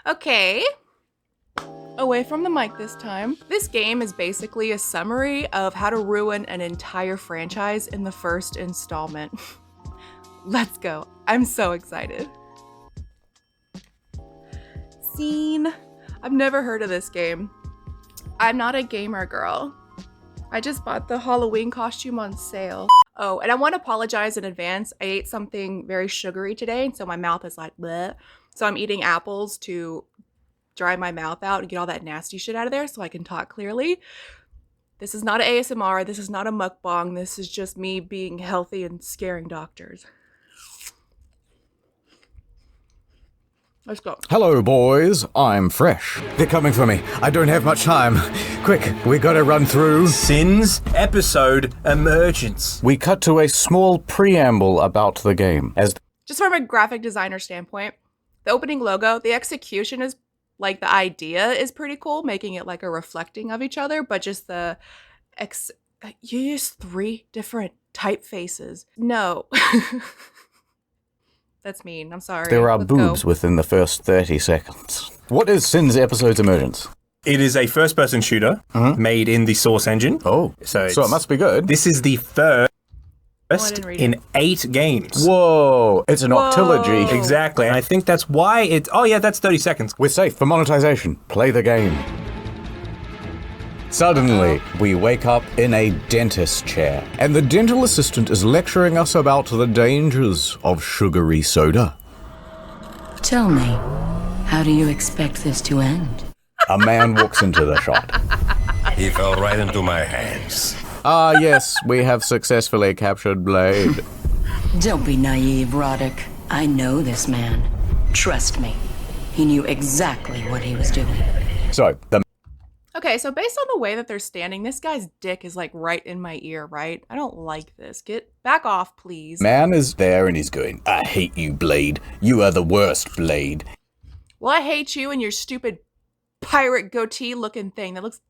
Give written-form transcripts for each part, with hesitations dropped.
Okay. Away from the mic this time. This game is basically a summary of how to ruin an entire franchise in the first installment. Let's go. I'm so excited. SiN. I've never heard of this game. I'm not a gamer girl. I just bought the Halloween costume on sale. Oh, and I want to apologize in advance. I ate something very sugary today, so my mouth is like bleh. So I'm eating apples to dry my mouth out and get all that nasty shit out of there so I can talk clearly. This is not an ASMR. This is not a mukbang. This is just me being healthy and scaring doctors. Let's go. Hello, boys. I'm fresh. They're coming for me. I don't have much time. Quick, we gotta run through SiN's episode Emergence. We cut to a small preamble about the game. Just from a graphic designer standpoint, the opening logo, the execution is like the idea is pretty cool, making it like a reflecting of each other, but just you use 3 different typefaces. No. That's mean. I'm sorry. There are boobs within the first 30 seconds. What is SiN's episode's Emergence? It is a first-person shooter made in the Source engine. Oh, so it must be good. This is the first in 8 games. Whoa, it's an octilogy. Exactly, and I think that's why it's... Oh yeah, that's 30 seconds. We're safe for monetization. Play the game. Suddenly, we wake up in a dentist chair, and the dental assistant is lecturing us about the dangers of sugary soda. Tell me, how do you expect this to end? A man walks into the shot. He fell right into my hands. Ah, yes, we have successfully captured Blade. Don't be naive, Roddick. I know this man. Trust me. He knew exactly what he was doing. So, Okay, so based on the way that they're standing, this guy's dick is like right in my ear, right? I don't like this. Get back off, please. Man is there and he's going, I hate you, Blade. You are the worst, Blade. Well, I hate you and your stupid pirate goatee looking thing. That looks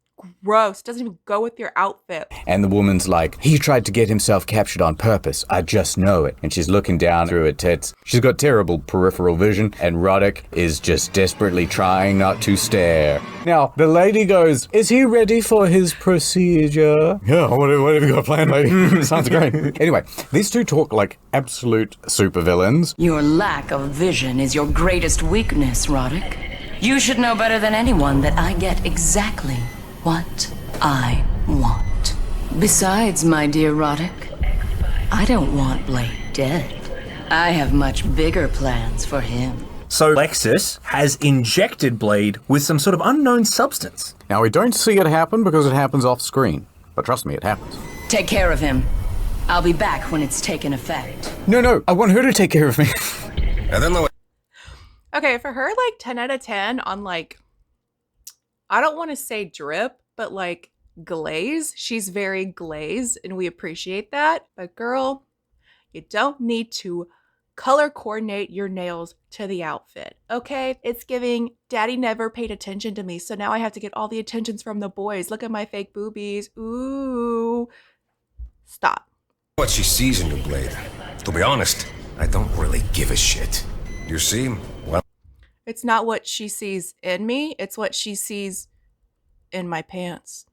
gross. Doesn't even go with your outfit. And the woman's like, he tried to get himself captured on purpose. I just know it. And she's looking down through her tits. She's got terrible peripheral vision, and Roddick is just desperately trying not to stare. Now, the lady goes, is he ready for his procedure? Yeah, what have you got planned, lady? Sounds great. Anyway, these two talk like absolute supervillains. Your lack of vision is your greatest weakness, Roddick. You should know better than anyone that I get exactly what I want. Besides, my dear Roddick, I don't want Blade dead. I have much bigger plans for him. So Lexus has injected Blade with some sort of unknown substance. Now, we don't see it happen because it happens off screen. But trust me, it happens. Take care of him. I'll be back when it's taken effect. No, I want her to take care of me. And then the Okay, for her, like 10 out of 10 on like, I don't want to say drip, but like glaze. She's very glaze and we appreciate that. But girl, you don't need to color coordinate your nails to the outfit, okay? It's giving daddy never paid attention to me, so now I have to get all the attentions from the boys. Look at my fake boobies. Ooh. Stop. what she sees in you, Blade. To be honest, I don't really give a shit. You see, well... It's not what she sees in me, it's what she sees in my pants.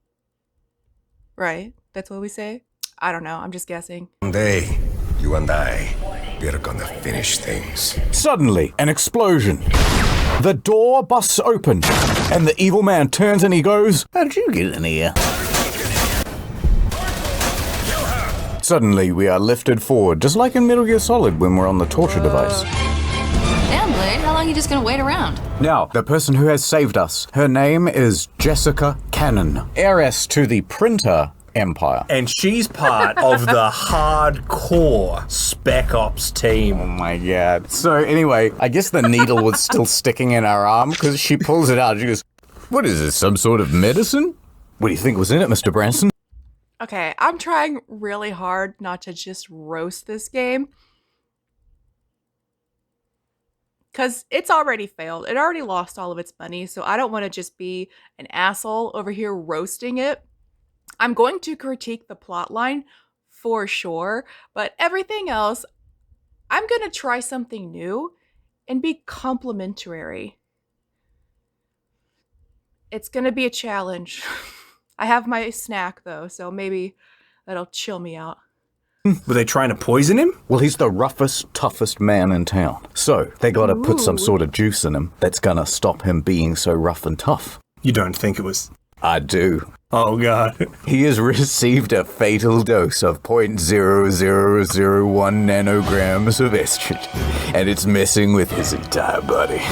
Right? That's what we say? I don't know, I'm just guessing. One day, you and I, we're gonna finish things. Suddenly, an explosion. The door busts open, and the evil man turns and he goes, "How did you get in here?" Suddenly, we are lifted forward, just like in Metal Gear Solid when we're on the torture device. Damn, Blade, how long are you just gonna wait around? Now, the person who has saved us, her name is Jessica Cannon, heiress to the printer empire. And she's part of the hardcore Spec Ops team. Oh my god. So anyway, I guess the needle was still sticking in her arm because she pulls it out. She goes, "What is this, some sort of medicine? What do you think was in it, Mr. Branson?" Okay, I'm trying really hard not to just roast this game. Because it's already failed. It already lost all of its money, so I don't want to just be an asshole over here roasting it. I'm going to critique the plotline for sure, but everything else, I'm going to try something new and be complimentary. It's gonna be a challenge. I have my snack though, so maybe that'll chill me out. Were they trying to poison him? Well, he's the roughest, toughest man in town. So they gotta put some sort of juice in him that's gonna stop him being so rough and tough. You don't think it was... I do. Oh, God. He has received a fatal dose of 0.0001 nanograms of estrogen, and it's messing with his entire body.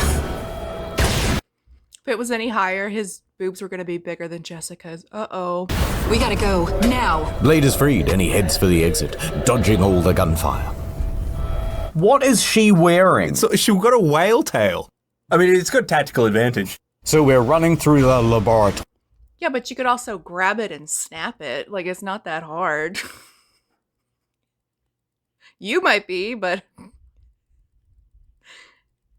If it was any higher, his boobs were gonna be bigger than Jessica's. Uh-oh. We gotta go, now! Blade is freed, and he heads for the exit, dodging all the gunfire. What is she wearing? So she got a whale tail. I mean, it's got tactical advantage. So we're running through the laboratory. Yeah, but you could also grab it and snap it. Like, it's not that hard. You might be, but...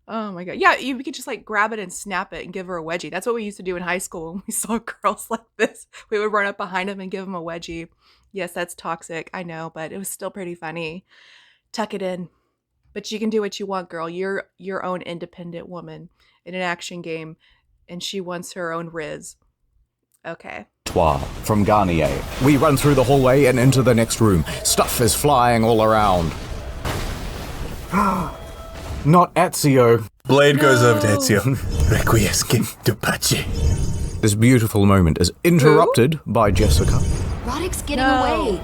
Oh my god. Yeah, you could just like grab it and snap it and give her a wedgie. That's what we used to do in high school when we saw girls like this. We would run up behind them and give them a wedgie. Yes, that's toxic, I know, but it was still pretty funny. Tuck it in. But you can do what you want, girl. You're your own independent woman in an action game, and she wants her own Riz. Okay. From Garnier. We run through the hallway and into the next room. Stuff is flying all around. Not Ezio. Blade goes over to Ezio. Requiescent to pace. This beautiful moment is interrupted by Jessica. Roddick's getting away.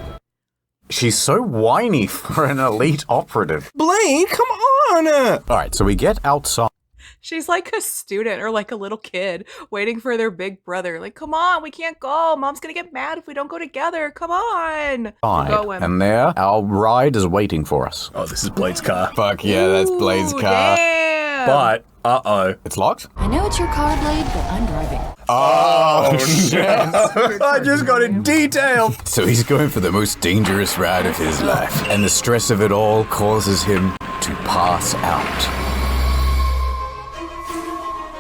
She's so whiny for an elite operative. Blade, come on! Alright, so we get outside. She's like a student or like a little kid waiting for their big brother. Like, come on, we can't go. Mom's gonna get mad if we don't go together. Come on. And there, our ride is waiting for us. Oh, this is Blade's car. Fuck yeah, that's Blade's Ooh, car. Damn. But, uh-oh. It's locked? I know it's your car, Blade, but I'm driving. Oh, shit. I just got it detailed. So he's going for the most dangerous ride of his life, and the stress of it all causes him to pass out.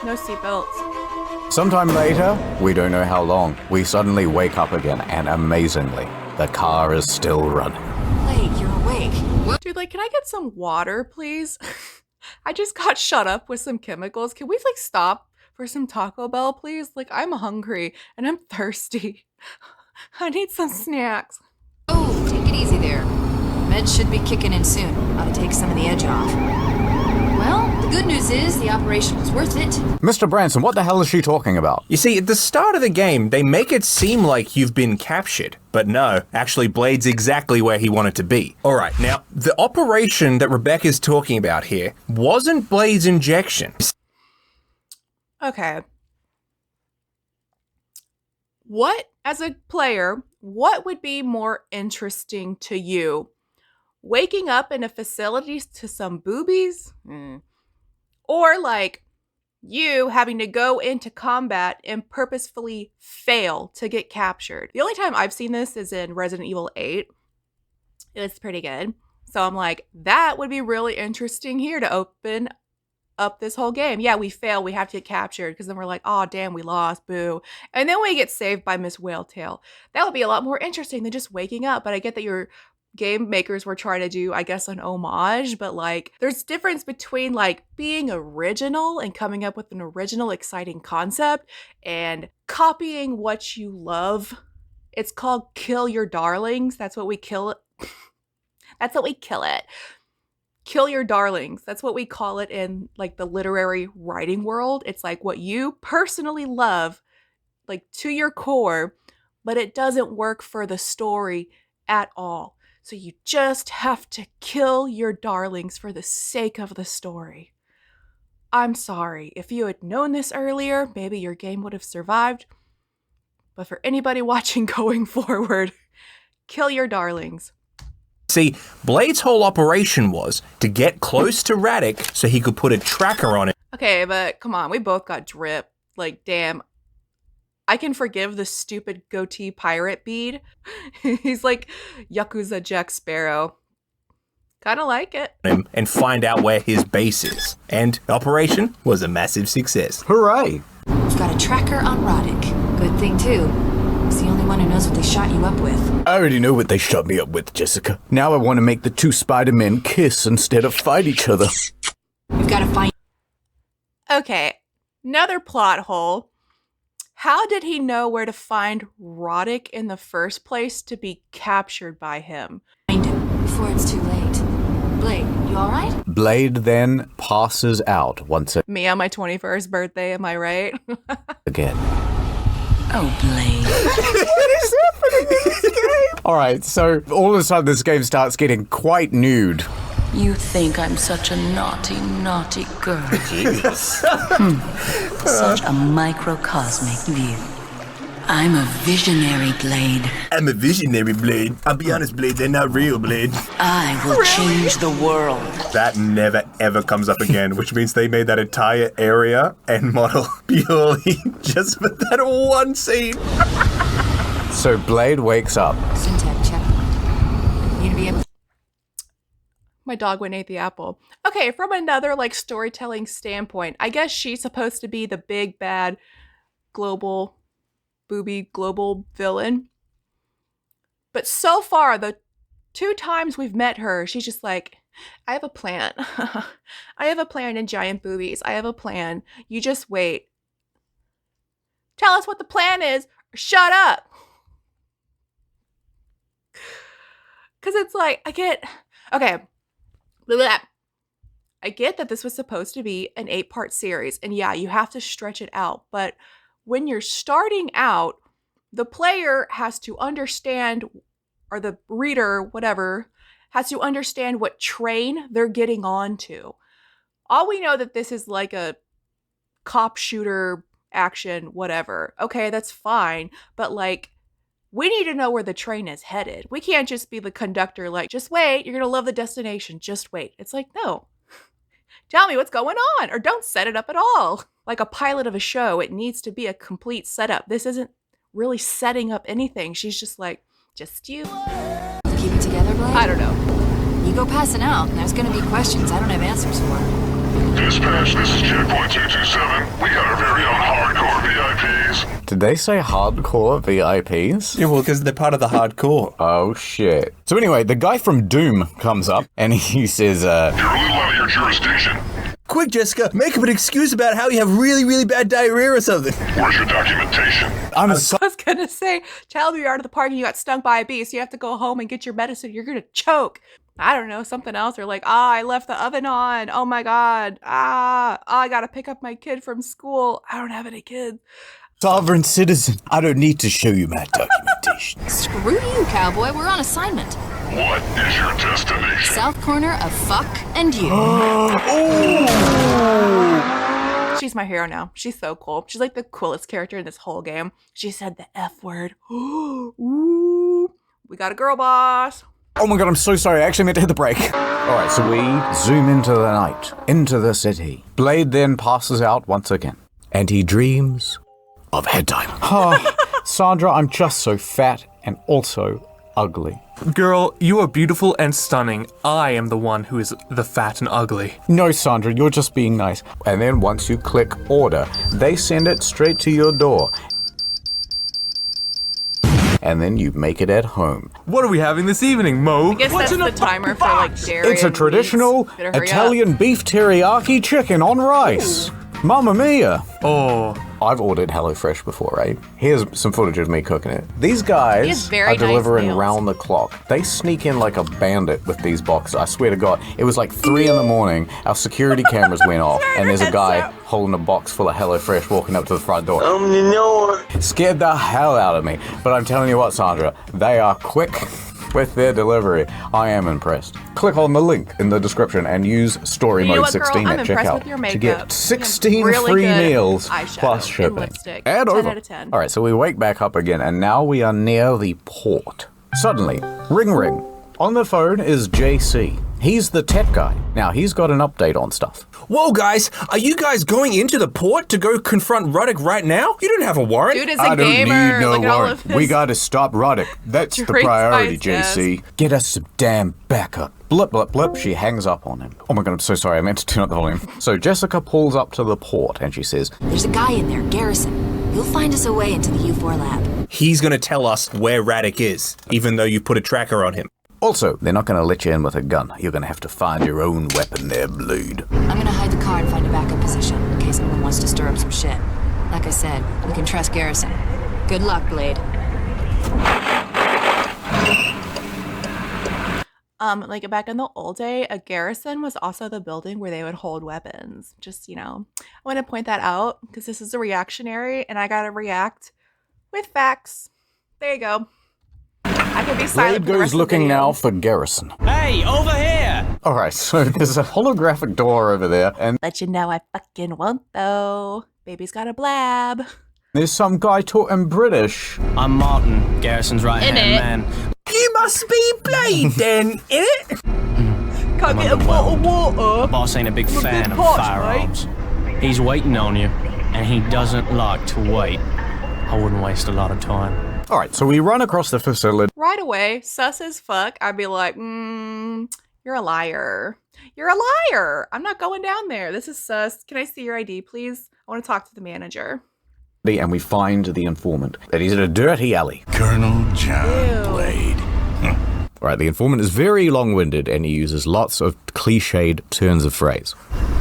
No seatbelts. Sometime later, we don't know how long, we suddenly wake up again, and amazingly, the car is still running. Blade, you're awake. Dude, like, can I get some water, please? I just got shut up with some chemicals. Can we, like, stop for some Taco Bell, please? Like, I'm hungry and I'm thirsty. I need some snacks. Oh, take it easy there. Meds should be kicking in soon. Ought to take some of the edge off. Well, the good news is the operation was worth it. Mr. Branson, what the hell is she talking about? You see, at the start of the game, they make it seem like you've been captured. But no, actually Blade's exactly where he wanted to be. Alright, now, the operation that Rebecca's talking about here wasn't Blade's injection. Okay. What, as a player, what would be more interesting to you? Waking up in a facility to some boobies? Or like you having to go into combat and purposefully fail to get captured? The only time I've seen this is in Resident Evil 8. It's pretty good. So I'm like, that would be really interesting here to open up this whole game. Yeah, we fail, we have to get captured, because then we're like, oh damn, we lost, boo. And then we get saved by Miss Whaletail. That would be a lot more interesting than just waking up. But I get that your game makers were trying to do, I guess, an homage, but like there's difference between like being original and coming up with an original exciting concept and copying what you love. It's called kill your darlings. That's what we kill it. That's what we kill it. Kill your darlings. That's what we call it in like the literary writing world. It's like what you personally love, like to your core, but it doesn't work for the story at all. So you just have to kill your darlings for the sake of the story. I'm sorry. If you had known this earlier, maybe your game would have survived. But for anybody watching going forward, kill your darlings. See, Blade's whole operation was to get close to Raddick so he could put a tracker on it. Okay, but come on, we both got drip. Like, damn. I can forgive the stupid goatee pirate bead. He's like Yakuza Jack Sparrow. Kind of like it. And find out where his base is. And the operation was a massive success. Hooray! We've got a tracker on Roddick. Good thing, too. He's the only one who knows what they shot you up with. I already know what they shot me up with, Jessica. Now I want to make the two Spider-Men kiss instead of fight each other. We've got to find... Okay, another plot hole. How did he know where to find Roddick in the first place to be captured by him? Find him before it's too late. Blade, you alright? Blade then passes out once Me on my 21st birthday, am I right? again. Oh, Blade. What is happening in this game? Alright, so all of a sudden this game starts getting quite nude. You think I'm such a naughty, naughty girl. Jeez. Such a microcosmic view. I'm a visionary, Blade. I'm a visionary, Blade. I'll be honest, Blade, they're not real, Blade. I will change the world. That never ever comes up again, which means they made that entire area and model purely just for that one scene. So Blade wakes up. Syntech checkpoint. Need to be able to... My dog went and ate the apple. Okay, from another like storytelling standpoint, I guess she's supposed to be the big bad global villain. But so far, the 2 times we've met her, she's just like, I have a plan. I have a plan in giant boobies. I have a plan. You just wait. Tell us what the plan is, or shut up. Because it's like, I get that this was supposed to be an 8-part series, and yeah, you have to stretch it out, but when you're starting out, the player has to understand, or the reader, whatever, has to understand what train they're getting onto. All we know that this is like a cop shooter action, whatever. Okay, that's fine, but like, we need to know where the train is headed. We can't just be the conductor like, just wait, you're gonna love the destination, just wait. It's like, no. Tell me what's going on, or don't set it up at all. Like a pilot of a show, it needs to be a complete setup. This isn't really setting up anything. She's just like, just you. Keep it together, Blade? I don't know. You go passing out, and there's gonna be questions I don't have answers for. Dispatch, this is checkpoint 227. We got our very own hardcore VIPs. Did they say hardcore VIPs? Yeah, well, because they're part of the hardcore. Oh shit. So anyway, the guy from Doom comes up and he says, You're a little out of your jurisdiction. Quick, Jessica, make up an excuse about how you have really, really bad diarrhea or something. Where's your documentation? I'm I was gonna say, tell me you're out of the park and you got stung by a bee, so you have to go home and get your medicine. You're gonna choke. I don't know, something else. Or like, I left the oven on. Oh my God. I gotta pick up my kid from school. I don't have any kids. sovereign citizen. I don't need to show you my documentation. Screw you, cowboy. We're on assignment. What is your destination? South corner of fuck and you. She's my hero now. She's so cool. She's like the coolest character in this whole game. She said the F word. Ooh. We got a girl boss. Oh my god, I'm so sorry. I actually meant to hit the brake. Alright, so we zoom into the night, into the city. Blade then passes out once again, and he dreams of head time. Sandra, I'm just so fat and also ugly. Girl, you are beautiful and stunning. I am the one who is the fat and ugly. No, Sandra, you're just being nice. And then once you click order, they send it straight to your door. And then you make it at home. What are we having this evening, Mo? I guess that's the timer for like dairy. It's a traditional Italian beef teriyaki chicken on rice. Mamma mia! Oh, I've ordered HelloFresh before, right? Here's some footage of me cooking it. These guys very are nice delivering meals. round the clock. They sneak in like a bandit with these boxes. I swear to God. It was like 3 in the morning. Our security cameras went off, and there's a guy holding a box full of HelloFresh walking up to the front door. Scared the hell out of me. But I'm telling you what, Sandra, they are quick with their delivery. I am impressed. Click on the link in the description and use Storymode You know what, girl? 16 I'm at impressed checkout with your to makeup. get You 16 have really free good meals eyeshadow plus and shipping. lipstick. And 10 over. out of 10. All right, so we wake back up again, and now we are near the port. Suddenly, ring ring. On the phone is JC. He's the tech guy. Now, he's got an update on stuff. Whoa, guys, are you guys going into the port to go confront Ruddock right now? You don't have a warrant. Dude is a I don't gamer. need no Look at all warrant. of this. We gotta stop Roddick. That's the Drinks priority, by his JC. Get us some damn backup. Blip, blip, blip. She hangs up on him. Oh my god, I'm so sorry. I meant to turn up the volume. So Jessica pulls up to the port and she says, There's a guy in there, Garrison. He'll find us a way into the U4 lab. He's gonna tell us where Ruddock is, even though you put a tracker on him. also, they're not gonna let you in with a gun. You're gonna have to find your own weapon there, Blade. I'm gonna hide the car and find a backup position in case anyone wants to stir up some shit. Like I said, said. We can trust Garrison. Good luck, Blade. Like back in the old day, a garrison was also the building where they would hold weapons. Just, I want to point that out because this is a reactionary and I gotta react with facts. There you go. I can be silent. Blade goes looking now for Garrison. Hey, over here! Alright, so there's a holographic door over there, and But you know I fucking won't though. Baby's got a blab. there's some guy talking British. I'm Martin, Garrison's right-hand man. You must be Blade then, innit? Can't get a bottle of water. Boss ain't a big fan of posh, firearms. He's waiting on you, and he doesn't like to wait. I wouldn't waste a lot of time. Alright, so we run across the facility. Right away, sus as fuck. I'd be like, you're a liar. You're a liar. I'm not going down there. This is sus. Can I see your ID, please? I want to talk to the manager. And we find the informant. That he's in a dirty alley. Colonel John Ew. Blade. Right, the informant is very long-winded and he uses lots of cliched turns of phrase.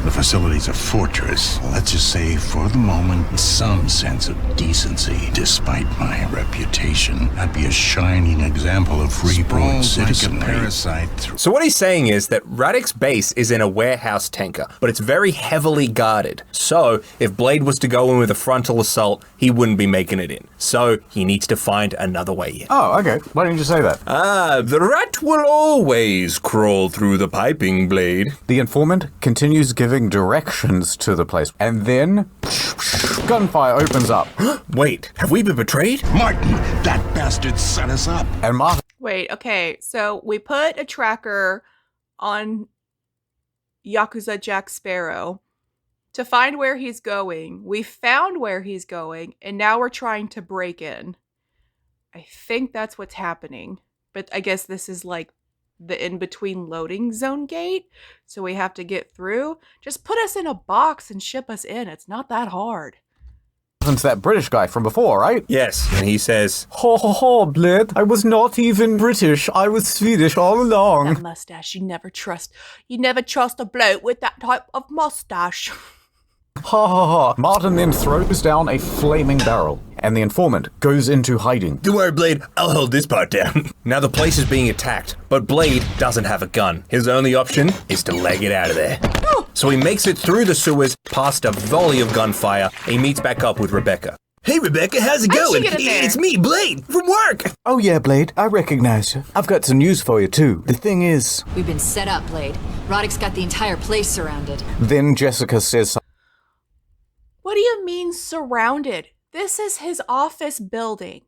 The facility's a fortress. Let's just say, for the moment, some sense of decency. Despite my reputation, I'd be a shining example of free-born citizenry. So what he's saying is that Radek's base is in a warehouse tanker, but it's very heavily guarded. So if Blade was to go in with a frontal assault, he wouldn't be making it in. So he needs to find another way in. Oh, okay. Why didn't you say that? The rat will always crawl through the piping, Blade. The informant continues giving directions to the place, and then gunfire opens up. Wait, have we been betrayed? Martin, that bastard set us up. And Martin Wait, okay. So we put a tracker on Yakuza Jack Sparrow to find where he's going. We found where he's going, and now we're trying to break in. I think that's what's happening. But I guess this is like the in-between loading zone gate, so we have to get through. Just put us in a box and ship us in. It's not that hard. Martin's that British guy from before, right? Yes, and he says, Ho ho ho, Blade. I was not even British. I was Swedish all along. That mustache, you never trust a bloke with that type of mustache. Ha ha ha. Martin then throws down a flaming barrel, and the informant goes into hiding. "Don't worry, Blade, I'll hold this part down." Now the place is being attacked, but Blade doesn't have a gun. His only option is to leg it out of there. So he makes it through the sewers, past a volley of gunfire, and he meets back up with Rebecca. "Hey Rebecca, how's it How'd she going? get in there? It's me, Blade, from work." Oh yeah, Blade, I recognize you. I've got some news for you too. The thing is... We've been set up, Blade. Roddick's got the entire place surrounded. Then Jessica says... What do you mean surrounded? This is his office building.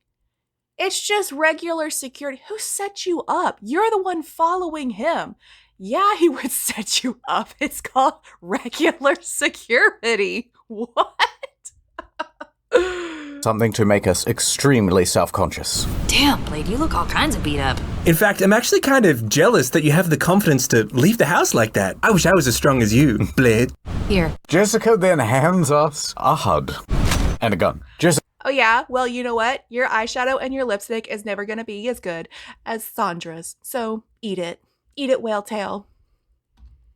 It's just regular security. Who set you up? You're the one following him. Yeah, he would set you up. It's called regular security. What? something to make us extremely self-conscious. Damn, Blade, you look all kinds of beat up. In fact, I'm actually kind of jealous that you have the confidence to leave the house like that. I wish I was as strong as you, Blade. Here. Jessica then hands us a HUD and a gun. Oh yeah, well, you know what? Your eyeshadow and your lipstick is never gonna be as good as Sandra's. So eat it. Eat it, whale tail.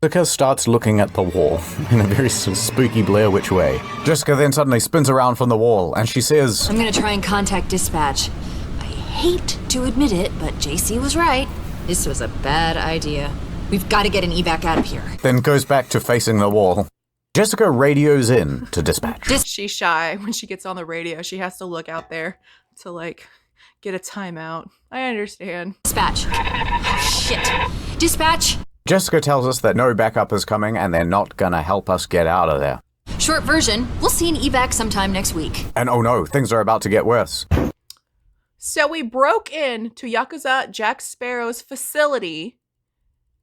Jessica starts looking at the wall in a very spooky Blair Witch way. Jessica then suddenly spins around from the wall and she says, I'm gonna try and contact dispatch. I hate to admit it, but JC was right. This was a bad idea. We've got to get an evac out of here. Then goes back to facing the wall. Jessica radios in to dispatch. She's shy. When she gets on the radio, she has to look out there to, like, get a timeout. I understand. Dispatch. Oh, shit. Dispatch. Jessica tells us that no backup is coming and they're not gonna help us get out of there. Short version, we'll see an evac sometime next week. And oh no, things are about to get worse. So we broke in to Yakuza Jack Sparrow's facility.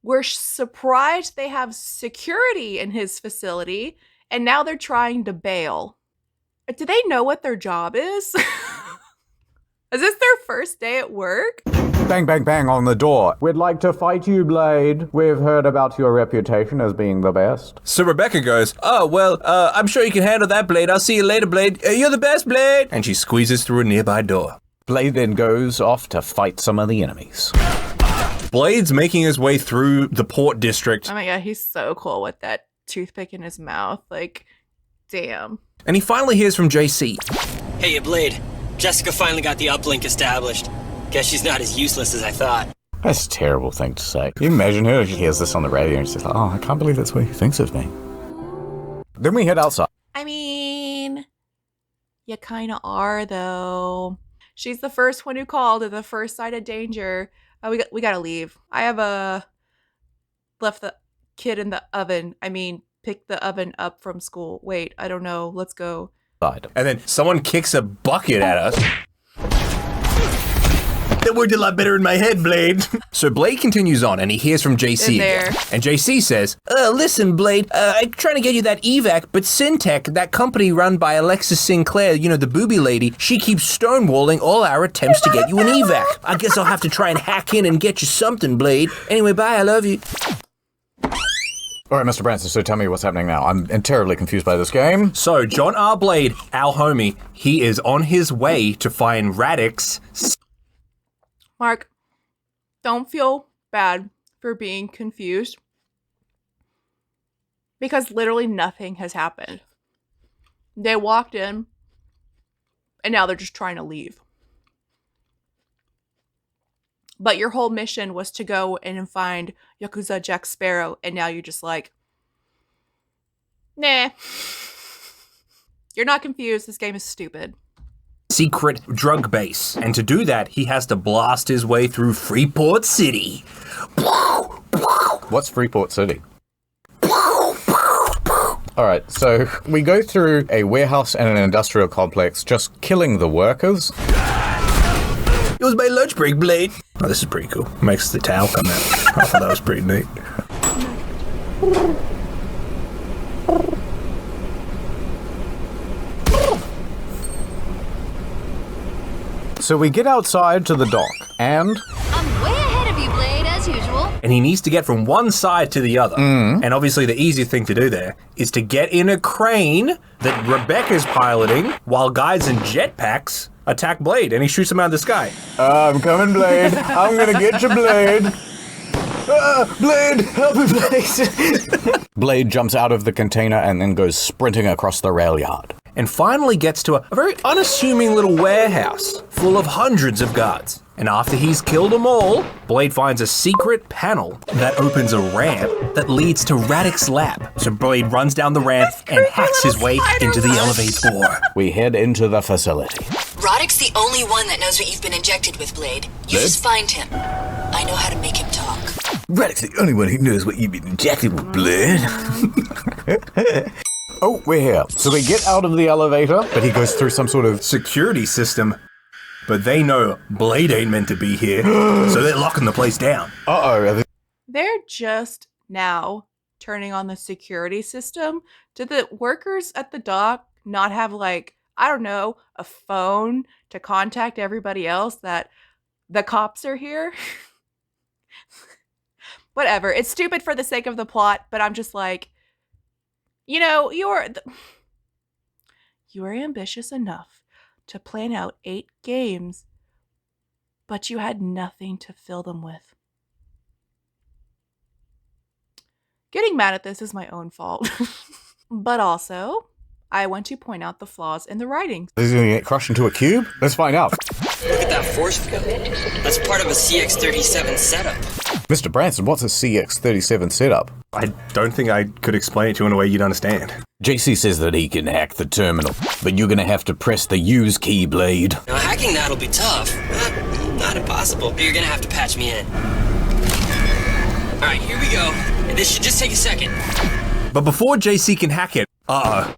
We're surprised they have security in his facility, and now they're trying to bail. Do they know what their job is? Is this their first day at work? Bang, bang, bang on the door. We'd like to fight you, Blade. We've heard about your reputation as being the best. So Rebecca goes, oh, well, I'm sure you can handle that, Blade. I'll see you later, Blade. You're the best, Blade. And she squeezes through a nearby door. Blade then goes off to fight some of the enemies. Blade's making his way through the Port District. Oh my god, he's so cool with that toothpick in his mouth. Like, damn. And he finally hears from JC. Hey, Blade. Jessica finally got the uplink established. Guess she's not as useless as I thought. That's a terrible thing to say. Can you imagine her? She hears this on the radio and she's like, oh, I can't believe that's what he thinks of me. Then we head outside. I mean, you kind of are, though. She's the first one who called at the first sign of danger. We gotta leave. I have left the kid in the oven. I mean, picked the oven up from school. Wait, I don't know. Let's go. And then someone kicks a bucket at us. That worked a lot better in my head, Blade. So Blade continues on, and he hears from JC again. And JC says, listen, Blade, I'm trying to get you that evac, but SiNTech, that company run by Alexis Sinclair, you know, the booby lady, she keeps stonewalling all our attempts to get you an evac. I guess I'll have to try and hack in and get you something, Blade. Anyway, bye, I love you. All right, Mr. Branson, so tell me what's happening now. I'm terribly confused by this game. So, John R. Blade, our homie, he is on his way to find Radix. Mark, don't feel bad for being confused. Because literally nothing has happened. They walked in, and now they're just trying to leave. But your whole mission was to go in and find Yakuza Jack Sparrow, and now you're just like, nah. You're not confused. This game is stupid. Secret drug base. And to do that, he has to blast his way through Freeport City. What's Freeport City? Alright, so we go through a warehouse and an industrial complex, just killing the workers. It was my lunch break, Blade. Oh, this is pretty cool. Makes the towel come out. I thought that was pretty neat. So we get outside to the dock, and... I'm way ahead of you, Blade, as usual. And he needs to get from one side to the other. And obviously the easier thing to do there is to get in a crane that Rebecca's piloting while guys in jetpacks attack Blade, and he shoots him out of the sky. I'm coming, Blade. I'm gonna get you, Blade. Blade, help me, Blade. Blade jumps out of the container and then goes sprinting across the rail yard. And finally gets to a very unassuming little warehouse full of hundreds of guards. And after he's killed them all, Blade finds a secret panel that opens a ramp that leads to Radix's lab. So Blade runs down the ramp and hacks his way into the elevator. We head into the facility. Roddick's the only one that knows what you've been injected with, Blade. You just find him. I know how to make him talk. Radix's the only one who knows what you've been injected with, Blade. Oh, we're here. So we get out of the elevator, but he goes through some sort of security system. But they know Blade ain't meant to be here, so they're locking the place down. Uh-oh. They're just now turning on the security system. Did the workers at the dock not have, like, I don't know, a phone to contact everybody else that the cops are here? Whatever. It's stupid for the sake of the plot, but I'm just like, you know, you are ambitious enough to plan out 8 games, but you had nothing to fill them with. Getting mad at this is my own fault. But also, I want to point out the flaws in the writing. Is he going to get crushed into a cube? Let's find out. Look at that force field. That's part of a CX-37 setup. Mr. Branson, what's a CX-37 setup? I don't think I could explain it to you in a way you'd understand. JC says that he can hack the terminal, but you're going to have to press the use key, Blade. Now, hacking that'll be tough. Not impossible, but you're going to have to patch me in. Alright, here we go. And this should just take a second. But before JC can hack it,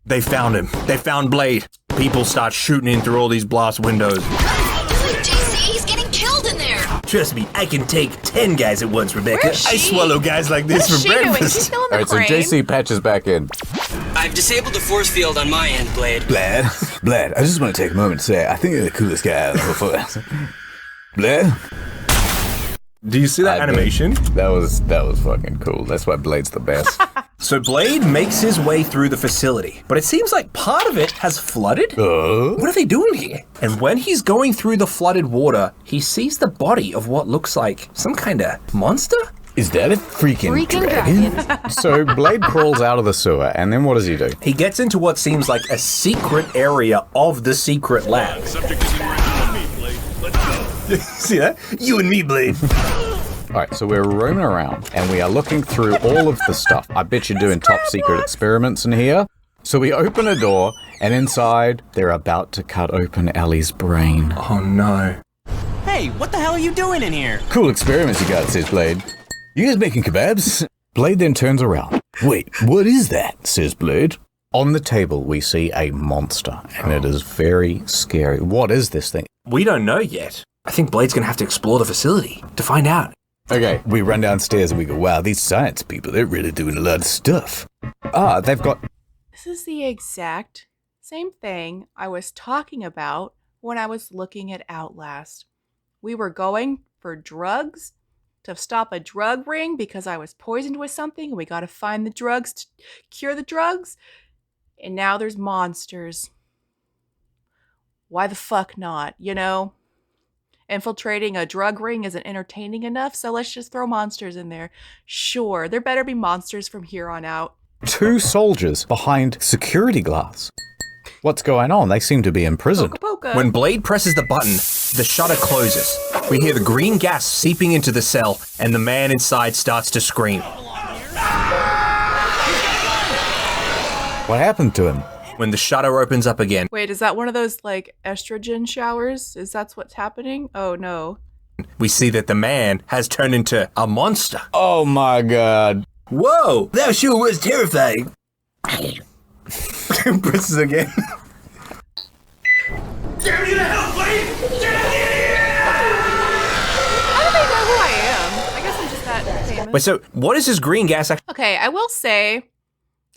they found him. They found Blade. People start shooting in through all these blast windows. JC, he's getting killed in there. Trust me, I can take 10 guys at once, Rebecca. I swallow guys like this for breakfast. She's still in the Alright, so JC patches back in. I've disabled the force field on my end, Blade. Blade, I just want to take a moment to say, I think you're the coolest guy I've ever fought. Blade? Do you see that animation? That was fucking cool. That's why Blade's the best. So Blade makes his way through the facility, but it seems like part of it has flooded. What are they doing here? And when he's going through the flooded water, he sees the body of what looks like some kind of monster. Is that a freaking dragon? So Blade crawls out of the sewer, and then what does he do? He gets into what seems like a secret area of the secret lab. See that? You and me, Blade. Alright, so we're roaming around, and we are looking through all of the stuff. I bet you're doing top secret experiments in here. So we open a door, and inside, they're about to cut open Ellie's brain. Oh no. Hey, what the hell are you doing in here? Cool experiments you got, says Blade. You guys making kebabs? Blade then turns around. Wait, what is that? Says Blade. On the table, we see a monster, and it is very scary. What is this thing? We don't know yet. I think Blade's gonna have to explore the facility to find out. Okay, we run downstairs and we go, wow, these science people, they're really doing a lot of stuff. Ah, they've got... This is the exact same thing I was talking about when I was looking at Outlast. We were going for drugs to stop a drug ring because I was poisoned with something and we got to find the drugs to cure the drugs. And now there's monsters. Why the fuck not, you know? Infiltrating a drug ring isn't entertaining enough, so let's just throw monsters in there. Sure, there better be monsters from here on out. 2 soldiers behind security glass. What's going on? They seem to be imprisoned. Poka. When Blade presses the button, the shutter closes. We hear the green gas seeping into the cell, and the man inside starts to scream. What happened to him? When the shutter opens up again. Wait, is that one of those, like, estrogen showers? Is that what's happening? Oh, no. We see that the man has turned into a monster. Oh my god. Whoa, that sure was terrifying. Presses again. Get me the hell, Blade! Get out of here! How do they know who I am? I guess I'm just that famous. Wait, so what is this green gas actually? Okay, I will say,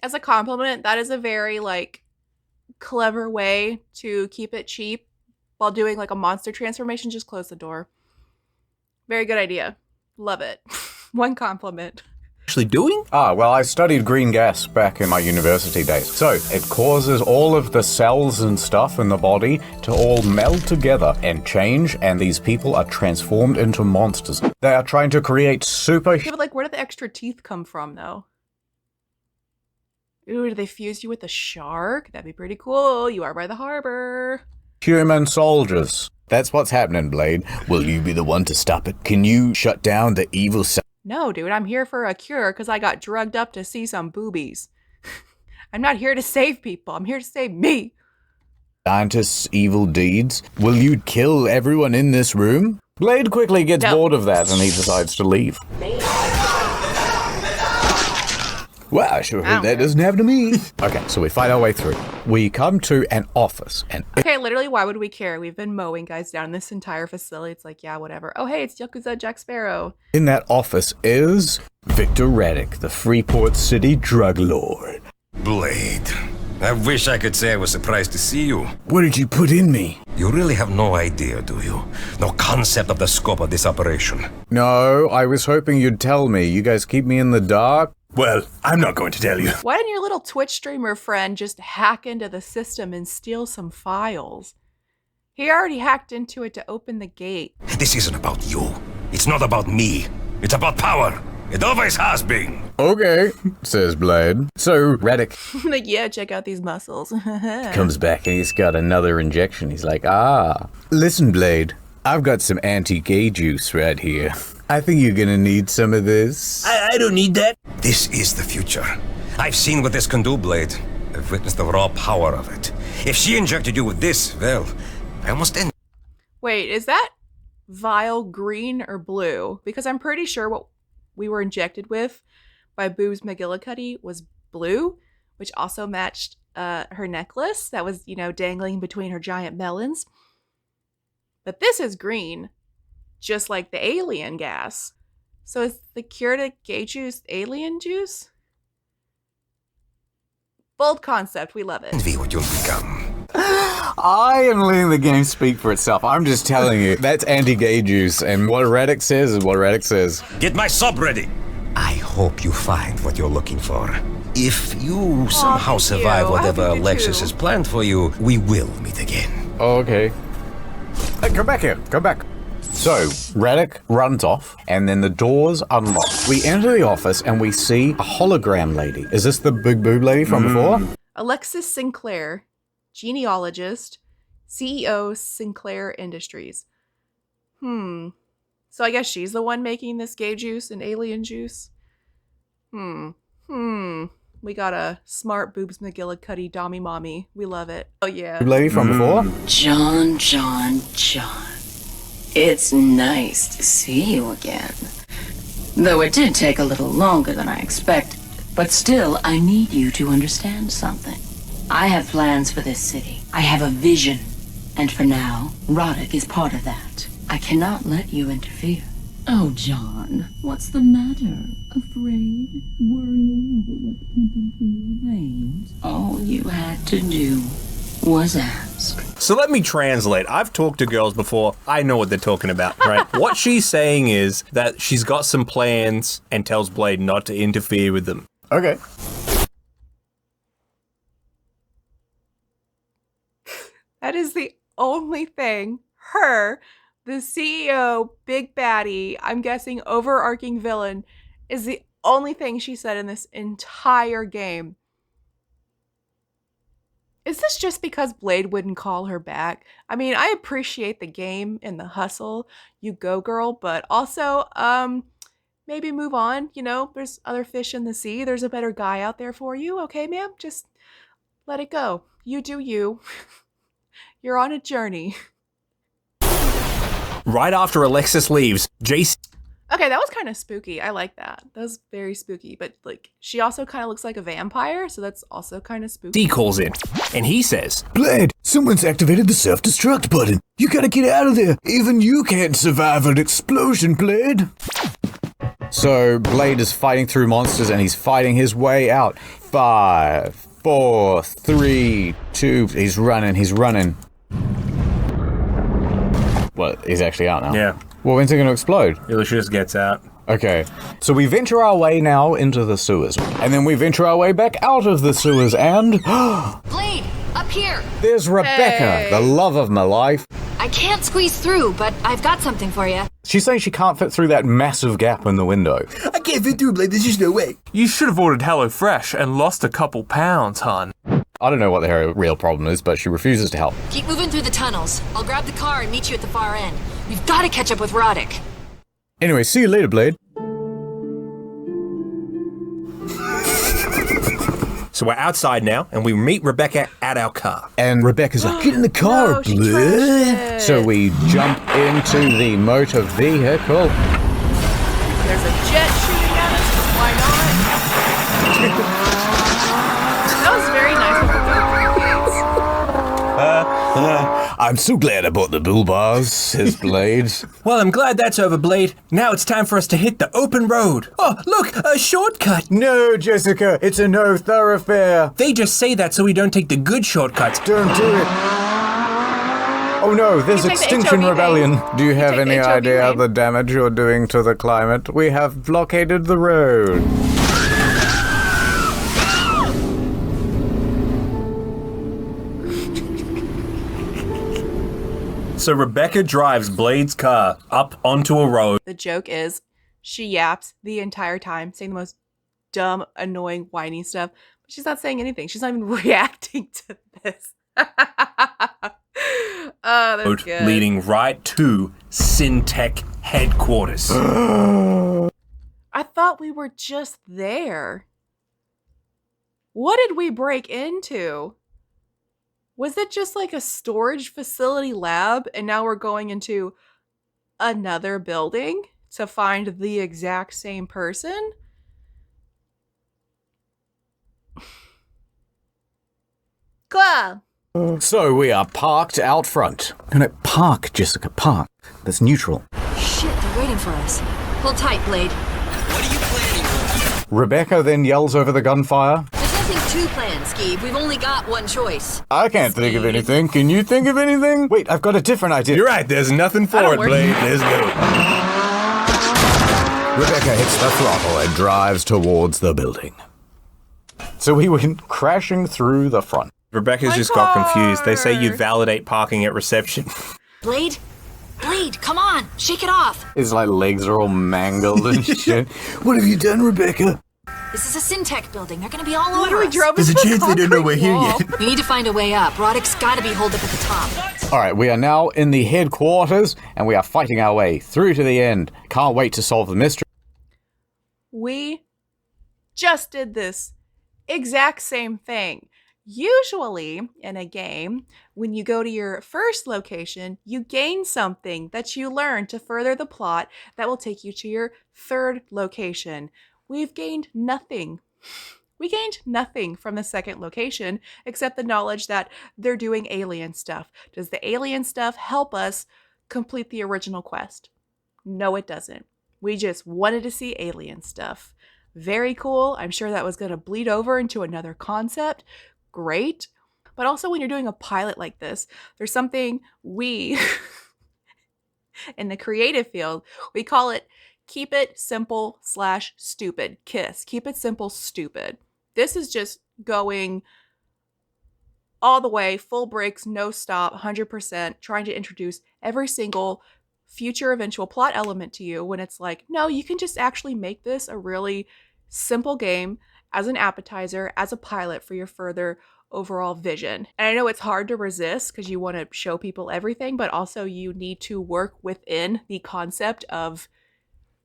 as a compliment, that is a very, like, clever way to keep it cheap while doing, like, a monster transformation. Just close the door. Very good idea. Love it. One compliment. Actually doing? Well, I studied green gas back in my university days. So, it causes all of the cells and stuff in the body to all meld together and change, and these people are transformed into monsters. They are trying to create super... Yeah, but, like, where did the extra teeth come from, though? Ooh, did they fuse you with a shark? That'd be pretty cool. You are by the harbor. human soldiers. That's what's happening, Blade. Will you be the one to stop it? Can you shut down the evil... No, dude, I'm here for a cure because I got drugged up to see some boobies. I'm not here to save people. I'm here to save me. Scientists' evil deeds? Will you kill everyone in this room? Blade quickly gets bored of that and he decides to leave. Well, I sure hope that doesn't happen to me. Okay, so we fight our way through. We come to an office and... Okay, literally, why would we care? We've been mowing guys down in this entire facility. It's like, yeah, whatever. Oh, hey, it's Yakuza Jack Sparrow. In that office is Victor Raddick, the Freeport City drug lord. Blade. I wish I could say I was surprised to see you. What did you put in me? You really have no idea, do you? No concept of the scope of this operation. No, I was hoping you'd tell me. You guys keep me in the dark? Well, I'm not going to tell you. Why didn't your little Twitch streamer friend just hack into the system and steal some files? He already hacked into it to open the gate. This isn't about you. It's not about me. It's about power. It always has been. Okay, says Blade. So, Raddick Like, yeah, check out these muscles. comes back and he's got another injection. He's like, listen, Blade, I've got some anti-gay juice right here. I think you're gonna need some of this. I don't need that. This is the future. I've seen what this can do, Blade. I've witnessed the raw power of it. If she injected you with this, well, I almost ended. Wait, is that vial green or blue? Because I'm pretty sure what we were injected with by Boobs McGillicuddy was blue, which also matched her necklace that was, you know, dangling between her giant melons. But this is green, just like the alien gas. So is the cure to gay juice alien juice? Bold concept, we love it. Envy what you'll become. I am letting the game speak for itself. I'm just telling you, that's anti-gay juice, and what Raddick says is what Raddick says. Get my sub ready. I hope you find what you're looking for. If you somehow survive whatever Alexis has planned for you, we will meet again. Oh, okay. Hey, come back here. Come back. So, Radek runs off, and then the doors unlock. We enter the office, and we see a hologram lady. Is this the big boob lady from before? Alexis Sinclair, genealogist, CEO, Sinclair Industries. So I guess she's the one making this gay juice and alien juice? We got a smart boobs McGillicuddy dommy mommy. We love it. Oh yeah. Lady from before? John. It's nice to see you again. Though it did take a little longer than I expected. But still, I need you to understand something. I have plans for this city. I have a vision. And for now, Roddick is part of that. I cannot let you interfere. Oh, John, what's the matter? Afraid? Worrying over what's pumping through your veins? All you had to do was ask. So let me translate. I've talked to girls before. I know what they're talking about, right? What she's saying is that she's got some plans and tells Blade not to interfere with them. Okay. That is the only thing her, the CEO, big baddie, I'm guessing overarching villain, is the only thing she said in this entire game. Is this just because Blade wouldn't call her back? I mean, I appreciate the game and the hustle, you go girl, but also, maybe move on, you know, there's other fish in the sea, there's a better guy out there for you, okay ma'am? Just let it go. You do you. You're on a journey. Right after Alexis leaves, Jace... Okay, that was kind of spooky. I like that. That was very spooky. But, like, she also kind of looks like a vampire, so that's also kind of spooky. D calls in, and he says, Blade, someone's activated the self-destruct button. You gotta get out of there. Even you can't survive an explosion, Blade. So, Blade is fighting through monsters, and he's fighting his way out. 5, 4, 3, 2... He's running. Well, he's actually out now. Yeah. Well, when's it going to explode? It just gets out. Okay. So we venture our way now into the sewers. And then we venture our way back out of the sewers and... Blade, up here! There's Rebecca, the love of my life. I can't squeeze through, but I've got something for you. She's saying she can't fit through that massive gap in the window. I can't fit through, Blade. There's just no way. You should have ordered HelloFresh and lost a couple pounds, hon. I don't know what the real problem is, but she refuses to help. Keep moving through the tunnels. I'll grab the car and meet you at the far end. We've got to catch up with Roddick. Anyway, see you later, Blade. So we're outside now, and we meet Rebecca at our car. And Rebecca's like, get in the car, Blade. So we jump into the motor vehicle. There's a jet shooting at us, why not? That was very nice of the I'm so glad I bought the bull bars, says Blade. Well, I'm glad that's over, Blade. Now it's time for us to hit the open road. Oh, look, a shortcut. No, Jessica, it's a no thoroughfare. They just say that so we don't take the good shortcuts. Don't do it. Oh no, there's Extinction Rebellion. Do you have any idea the damage you're doing to the climate? We have blockaded the road. So Rebecca drives Blade's car up onto a road. The joke is, she yaps the entire time, saying the most dumb, annoying, whiny stuff. But she's not saying anything. She's not even reacting to this. Oh, that's good. Leading right to SiN Tech headquarters. I thought we were just there. What did we break into? Was it just like a storage facility lab and now we're going into another building to find the exact same person? Cool. So we are parked out front. No, park, Jessica, park. That's neutral. Shit, they're waiting for us. Hold tight, Blade. What are you planning? Rebecca then yells over the gunfire. There's nothing to plan, Skeeb. We've only got one choice. I can't think of anything. Can you think of anything? Wait, I've got a different idea. You're right, there's nothing for it, Blade. Let's go. Rebecca hits the throttle and drives towards the building. So we went crashing through the front. Rebecca's just got confused. They say you validate parking at reception. Blade, Blade, come on! Shake it off! His like legs are all mangled and shit. What have you done, Rebecca? This is a SiN building. They're gonna be all over Literally us. drove There's a into chance they don't know concrete we're here wall. yet. We need to find a way up. Roddick's gotta be holed up at the top. All right, we are now in the headquarters, and we are fighting our way through to the end. Can't wait to solve the mystery. We just did this exact same thing. Usually in a game, when you go to your first location, you gain something that you learn to further the plot that will take you to your third location. We've gained nothing. We gained nothing from the second location except the knowledge that they're doing alien stuff. Does the alien stuff help us complete the original quest? No, it doesn't. We just wanted to see alien stuff. Very cool. I'm sure that was going to bleed over into another concept. Great. But also when you're doing a pilot like this, there's something we, in the creative field, we call it keep it simple / stupid. KISS. Keep it simple, stupid. This is just going all the way, full brakes, no stop, 100%, trying to introduce every single future eventual plot element to you when it's like, no, you can just actually make this a really simple game as an appetizer, as a pilot for your further overall vision. And I know it's hard to resist because you want to show people everything, but also you need to work within the concept of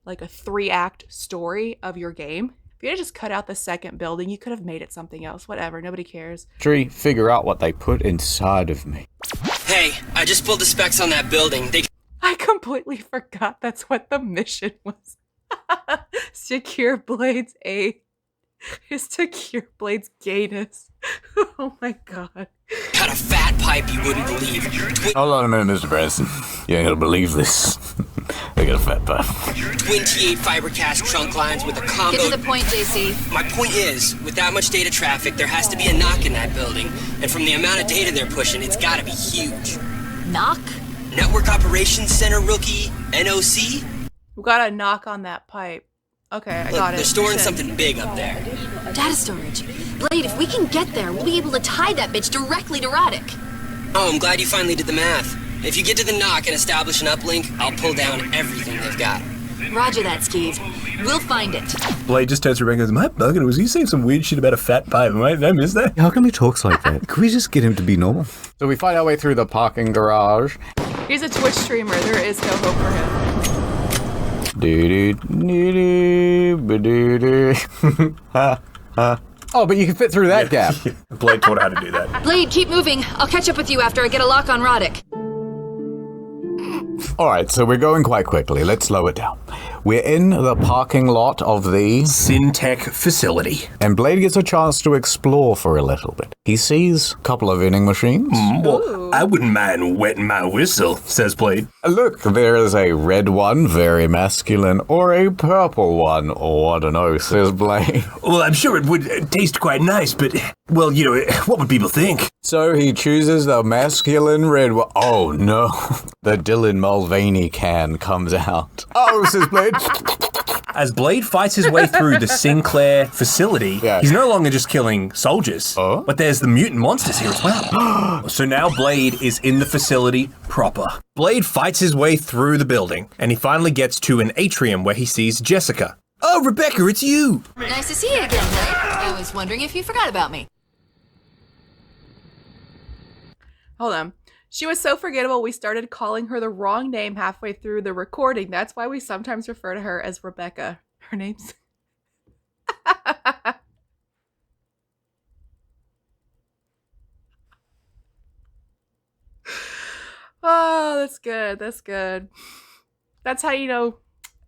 like a 3-act story of your game. If you had just cut out the second building, you could have made it something else. Whatever, nobody cares. Figure out what they put inside of me. Hey, I just pulled the specs on that building. I completely forgot that's what the mission was. Secure Blade's A is to cure Blade's gayness. Oh my god. Got a fat pipe you wouldn't believe. Hold on a minute, Mr. Branson. You ain't gonna believe this. I got a fat pipe. 28 fibercast trunk lines with a combo. Get to the point, JC. My point is, with that much data traffic, there has to be a knock in that building. And from the amount of data they're pushing, it's gotta be huge. Knock? Network Operations Center rookie, NOC? We got a knock on that pipe. Okay, I got it. They're storing Shit. something big up there. Data storage. Blade, if we can get there, we'll be able to tie that bitch directly to Roddick. Oh, I'm glad you finally did the math. If you get to the knock and establish an uplink, I'll pull down everything they've got. Roger that, Skeeve. We'll find it. Blade just turns to Rebecca and goes, am I bugging? Was he saying some weird shit about a fat pipe? Did I miss that? How come he talks like that? Can we just get him to be normal? So we find our way through the parking garage. He's a Twitch streamer. There is no hope for him. Oh, but you can fit through that gap. Blade taught how to do that. Blade, keep moving. I'll catch up with you after I get a lock on Roddick. Alright, so we're going quite quickly. Let's slow it down. We're in the parking lot of the SiN facility. And Blade gets a chance to explore for a little bit. He sees a couple of vending machines. Well, I wouldn't mind wetting my whistle, says Blade. Look, there is a red one, very masculine, or a purple one. Oh, I don't know, says Blade. Well, I'm sure it would taste quite nice, but, well, you know, what would people think? So he chooses the masculine red one. Oh, no. The Dylan Mulvaney can comes out. Oh, says Blade. As Blade fights his way through the Sinclair facility, he's no longer just killing soldiers, but there's the mutant monsters here as well. So now Blade is in the facility proper. Blade fights his way through the building, and he finally gets to an atrium where he sees Jessica. Oh, Rebecca, it's you! Nice to see you again, Blade. I was wondering if you forgot about me. Hold on. She was so forgettable, we started calling her the wrong name halfway through the recording. That's why we sometimes refer to her as Rebecca. Her name's... Oh, that's good. That's good. That's how you know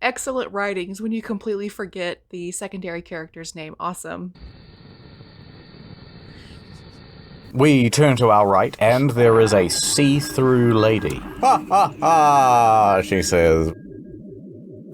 excellent writings when you completely forget the secondary character's name. Awesome. We turn to our right, and there is a see-through lady. Ha ha ha, she says.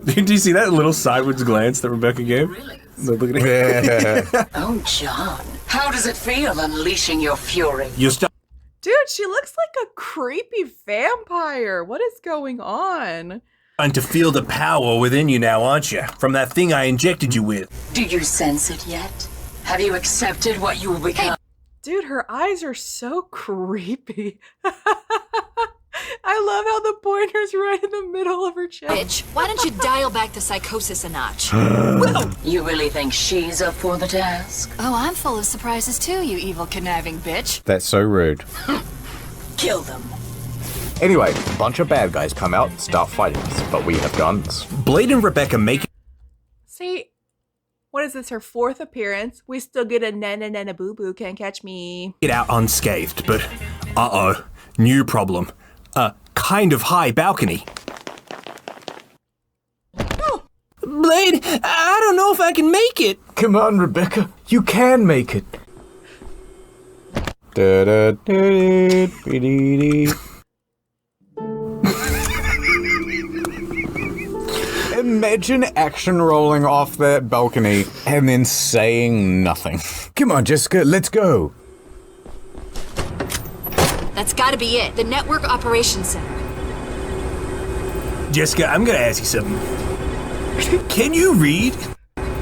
Did you see that little sideways glance that Rebecca gave? Really? No, look at it. Oh, John. How does it feel unleashing your fury? Dude, she looks like a creepy vampire. What is going on? And to feel the power within you now, aren't you? From that thing I injected you with. Do you sense it yet? Have you accepted what you will become? Dude, her eyes are so creepy. I I love how the pointer's right in the middle of her chest. Bitch, why don't you dial back the psychosis a notch? You really think she's up for the task? Oh, I'm full of surprises too, you evil conniving bitch. That's so rude. Kill them. Anyway, a bunch of bad guys come out and start fighting us, but we have guns. Blade and Rebecca make See, what is this, her 4th appearance? We still get a na boo boo, can't catch me. it out unscathed, but new problem. A kind of high balcony. Blade, I don't know if I can make it. Come on, Rebecca. You can make it. Imagine action rolling off that balcony and then saying nothing. Come on, Jessica, let's go. That's gotta be it. The Network Operations Center. Jessica, I'm gonna ask you something. Can you read?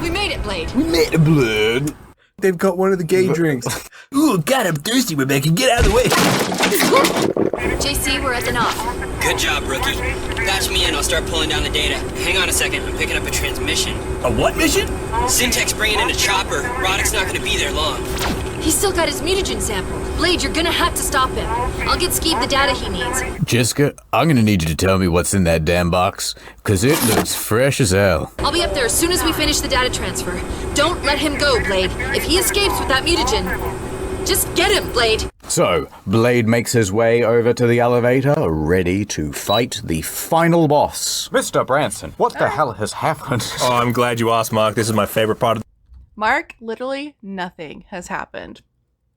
We made it, Blade. We made a blood. They've got one of the gay drinks. Ooh, God, I'm thirsty, Rebecca. Get out of the way. JC, we're at the knob. Good job, rookie. Patch me in, I'll start pulling down the data. Hang on a second, I'm picking up a transmission. A what mission? Syntech's bringing in a chopper. Roddick's not gonna be there long. He's still got his mutagen sample. Blade, you're gonna have to stop him. I'll get Skeeb the data he needs. Jessica, I'm gonna need you to tell me what's in that damn box, because it looks fresh as hell. I'll be up there as soon as we finish the data transfer. Don't let him go, Blade. If he escapes with that mutagen, just get him, Blade. So, Blade makes his way over to the elevator, ready to fight the final boss. Mr. Branson, what the hell has happened? Oh, I'm glad you asked, Mark. This is my favorite part of Mark, literally nothing has happened.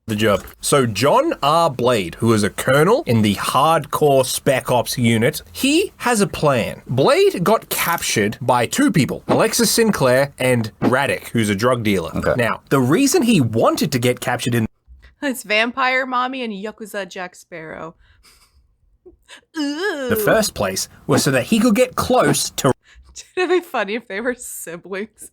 the job. So John R. Blade, who is a colonel in the hardcore Spec Ops unit, he has a plan. Blade got captured by two people, Alexis Sinclair and Raddick, who's a drug dealer. Okay. Now, the reason he wanted to get captured in It's Vampire Mommy and Yakuza Jack Sparrow. the first place was so that he could get close to It'd be funny if they were siblings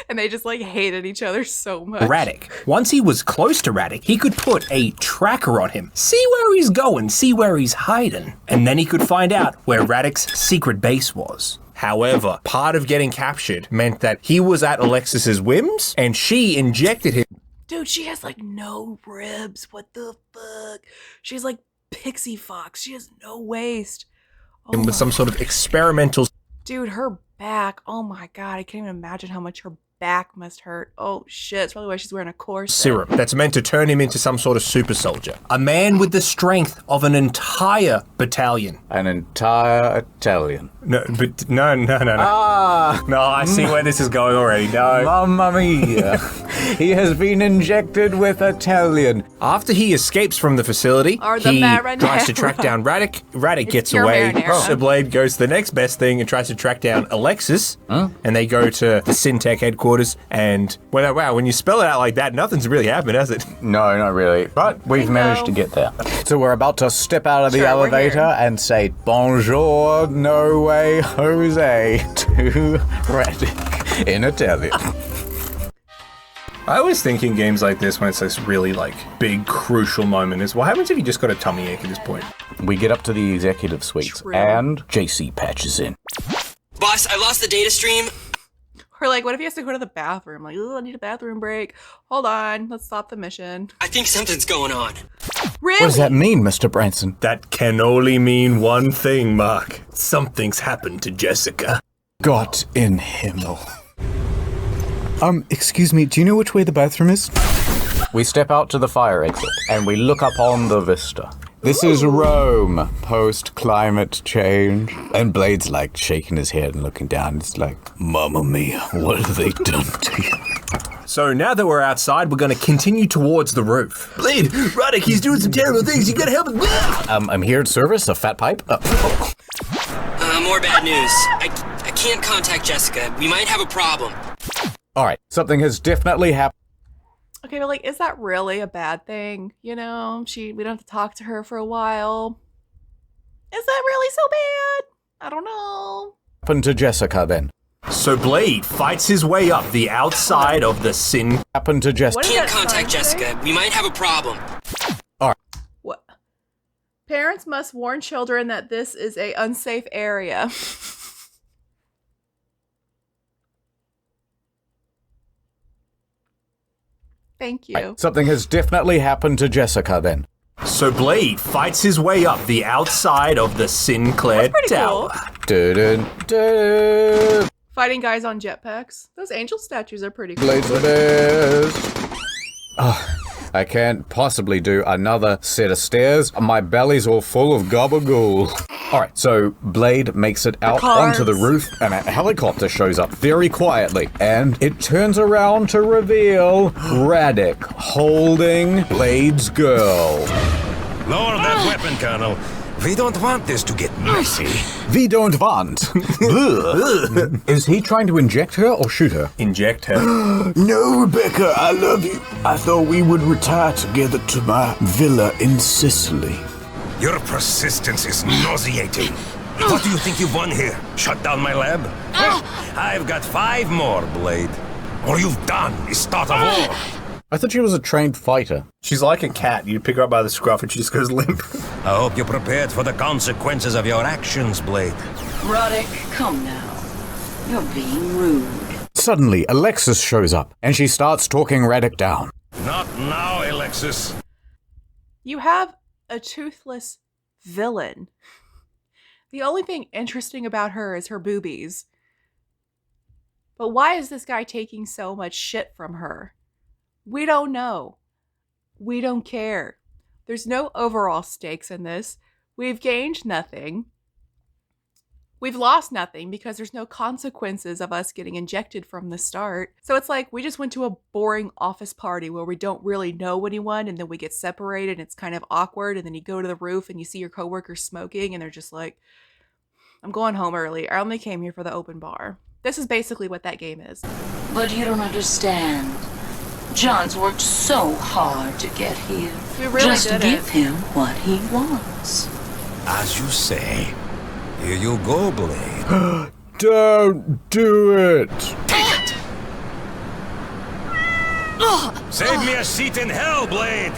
and they just like hated each other so much. Raddick. Once he was close to Raddick, he could put a tracker on him, see where he's going, see where he's hiding, and then he could find out where Raddick's secret base was. However, part of getting captured meant that he was at Alexis's whims, and she injected him. Dude, she has like no ribs. What the fuck? She's like Pixie Fox. She has no waist. Oh With some sort of experimental Dude, her back. Oh my god, I can't even imagine how much her back must hurt. Oh shit, that's probably why she's wearing a corset. serum that's meant to turn him into some sort of super soldier. A man with the strength of an entire battalion. An entire Italian. No. Ah! No, I see where this is going already. No. Mamma mia. He has been injected with Italian. After he escapes from the facility, Or the he marinara. tries to track down Raddick. Raddick It's gets pure away. marinara. So Blade goes to the next best thing and tries to track down Alexis. And they go to the SiN headquarters. And, well, wow, when you spell it out like that, nothing's really happened, has it? No, not really. But we've managed to get there. So we're about to step out of the Sure, we're elevator here. and say, Bonjour, no way, Jose, to Raddick in Italian. I always think in games like this, when it's this really, like, big, crucial moment, is what happens if you just got a tummy ache at this point? We get up to the executive suites, True. and JC patches in. Boss, I lost the data stream. Or like, what if he has to go to the bathroom? Like, oh, I need a bathroom break. Hold on, let's stop the mission. I think something's going on. Really? What does that mean, Mr. Branson? That can only mean one thing, Mark. Something's happened to Jessica. God in himmel. Excuse me, do you know which way the bathroom is? We step out to the fire exit, and we look up on the vista. This is Rome, post-climate change. And Blade's like shaking his head and looking down. It's like, Mamma mia, what have they done to you? So now that we're outside, we're going to continue towards the roof. Blade, Raddick, he's doing some terrible things. You gotta help him. I'm here at service, a fat pipe. More bad news. I can't contact Jessica. We might have a problem. All right, something has definitely happened. Okay, but like, is that really a bad thing? You know, we don't have to talk to her for a while. Is that really so bad? I don't know. Happened to Jessica then. So Blade fights his way up the outside of the SiN. Happened to Jessica. What is Can't that contact sign say? Jessica. We might have a problem. What? Parents must warn children that this is a unsafe area. Thank you. Right, something has definitely happened to Jessica then. So Blade fights his way up the outside of the Sinclair Tower. Cool. Fighting guys on jetpacks. Those angel statues are pretty cool. Blade's the best. Oh, I can't possibly do another set of stairs. My belly's all full of gabagool. Alright, so Blade makes it out onto the roof, and a helicopter shows up very quietly, and it turns around to reveal Radek holding Blade's girl. Lower that weapon, Colonel. We don't want this to get messy. We don't want. Is he trying to inject her or shoot her? Inject her. No, Rebecca, I love you. I thought we would retire together to my villa in Sicily. Your persistence is nauseating. What do you think you've won here? Shut down my lab? I've got 5 more, Blade. All you've done is start a war. I thought she was a trained fighter. She's like a cat. You pick her up by the scruff and she just goes limp. I hope you're prepared for the consequences of your actions, Blade. Roddick, come now. You're being rude. Suddenly, Alexis shows up, and she starts talking Radek down. Not now, Alexis. You have a toothless villain. The only thing interesting about her is her boobies. But why is this guy taking so much shit from her? We don't know. We don't care. There's no overall stakes in this. We've gained nothing. We've lost nothing because there's no consequences of us getting injected from the start. So it's like we just went to a boring office party where we don't really know anyone, and then we get separated and it's kind of awkward, and then you go to the roof and you see your coworkers smoking and they're just like, I'm going home early. I only came here for the open bar. This is basically what that game is. But you don't understand. John's worked so hard to get here. We really just did give it. him what he wants. As you say. Here you go, Blade. Don't do it! Take it! Save me a seat in hell, Blade!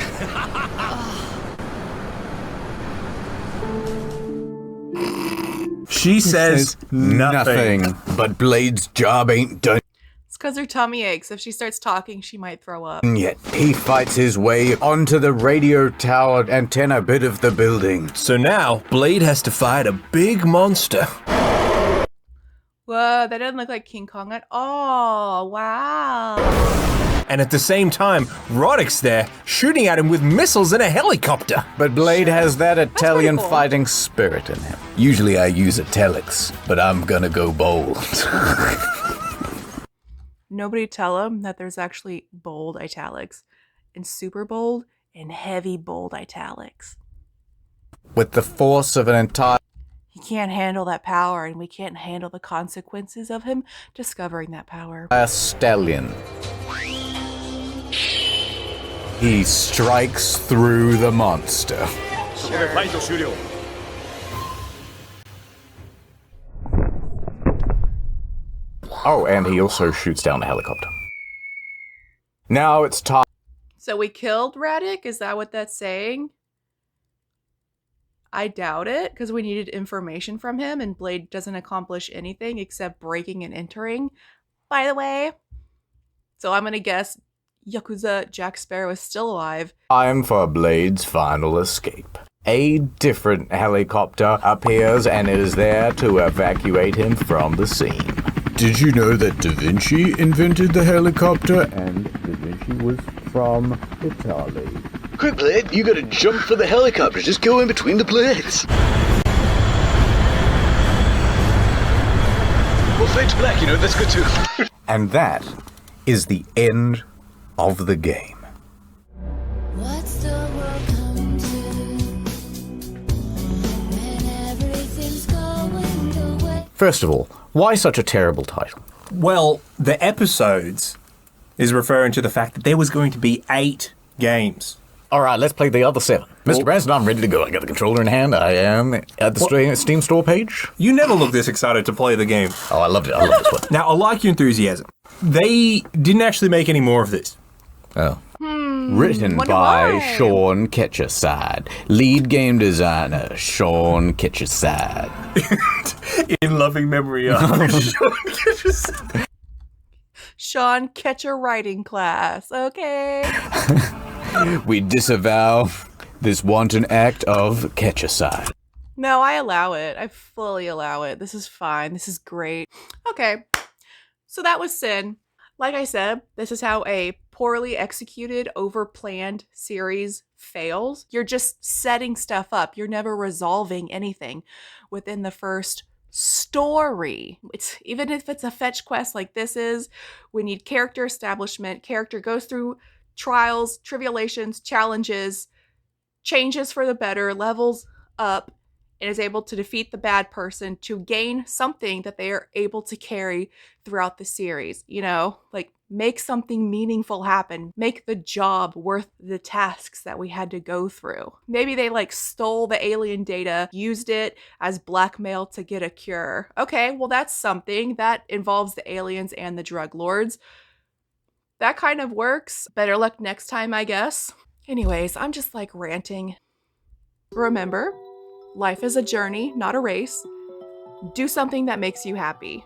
She says nothing. But Blade's job ain't done It's because her tummy aches. If she starts talking, she might throw up. yet. He fights his way onto the radio tower antenna bit of the building. So now, Blade has to fight a big monster. Whoa, that doesn't look like King Kong at all. Wow. And at the same time, Roddick's there, shooting at him with missiles in a helicopter. But Blade has that Italian cool. fighting spirit in him. Usually I use italics, but I'm gonna go bold. Nobody tell him that there's actually bold italics and super bold and heavy bold italics. With the force of an entire He can't handle that power, and we can't handle the consequences of him discovering that power. stallion. He strikes through the monster. Oh, and he also shoots down the helicopter. Now it's time. So we killed Radek? Is that what that's saying? I doubt it, because we needed information from him, and Blade doesn't accomplish anything except breaking and entering, by the way. So I'm going to guess Yakuza Jack Sparrow is still alive. Time for Blade's final escape. A different helicopter appears and is there to evacuate him from the scene. Did you know that Da Vinci invented the helicopter? And Da Vinci was from Italy. Quick, Blade, you gotta jump for the helicopter. Just go in between the blades. We'll fade to black, that's good too. And that is the end of the game. What's the world coming to when everything's going the way? First of all, why such a terrible title? Well, the episodes is referring to the fact that there was going to be 8 games. All right, let's play the other 7. Mr. Branson, I'm ready to go. I got the controller in hand. I am at the Steam store page. You never look this excited to play the game. Oh, I loved it. I love this one. Now, I like your enthusiasm. They didn't actually make any more of this. Oh. Written wonder by why. Sean Ketcherside. Lead game designer, Sean Ketcherside. In loving memory of Sean Ketcherside. Sean Ketcher writing class. Okay. We disavow this wanton act of Ketcherside. No, I allow it. I fully allow it. This is fine. This is great. Okay. So that was SiN. Like I said, this is how a poorly executed, overplanned series fails. You're just setting stuff up. You're never resolving anything within the first story. Even if it's a fetch quest like this is, we need character establishment. Character goes through trials, tribulations, challenges, changes for the better, levels up, and is able to defeat the bad person to gain something that they are able to carry throughout the series. You know, like make something meaningful happen, make the job worth the tasks that we had to go through. Maybe they like stole the alien data, used it as blackmail to get a cure. Okay, well that's something that involves the aliens and the drug lords. That kind of works. Better luck next time, I guess. Anyways, I'm just like ranting. Remember, life is a journey, not a race. Do something that makes you happy.